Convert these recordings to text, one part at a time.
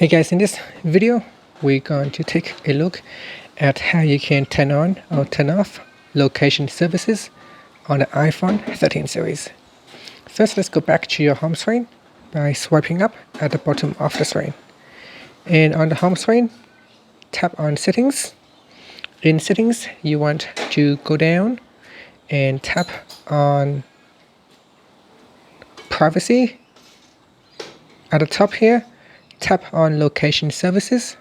Hey guys, in this video we're going to take a look at how you can turn on or turn off location services on the iPhone 13 series. First, let's go back to your home screen by swiping up at the bottom of the screen. And on the home screen, tap on Settings. In Settings, you want to go down and tap on Privacy. At the top here, tap on Location Services.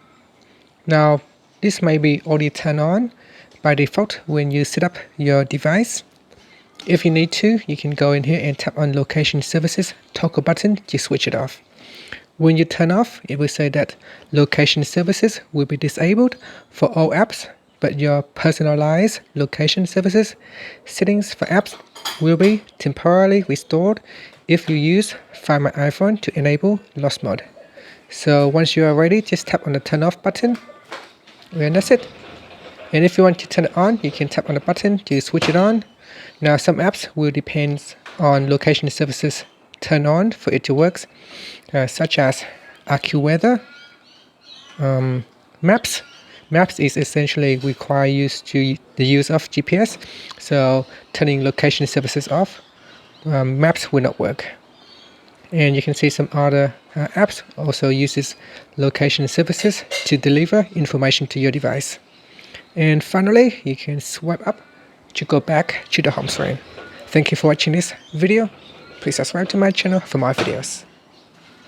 Now, this may be already turned on by default when you set up your device. If you need to, you can go in here and tap on Location Services toggle button to switch it off. When you turn off, it will say that Location Services will be disabled for all apps, but your personalized location services settings for apps will be temporarily restored if you use Find My iPhone to enable Lost Mode. So once you are ready, just tap on the turn off button, and that's it. And if you want to turn it on, you can tap on the button to switch it on. Now, some apps will depend on location services turn on for it to work, such as AccuWeather, Maps. Maps is essentially require the use of GPS, so turning location services off, Maps will not work. And you can see some other apps also uses location services to deliver information to your device. And finally, you can swipe up to go back to the home screen. Thank you for watching this video. Please subscribe to my channel for more videos.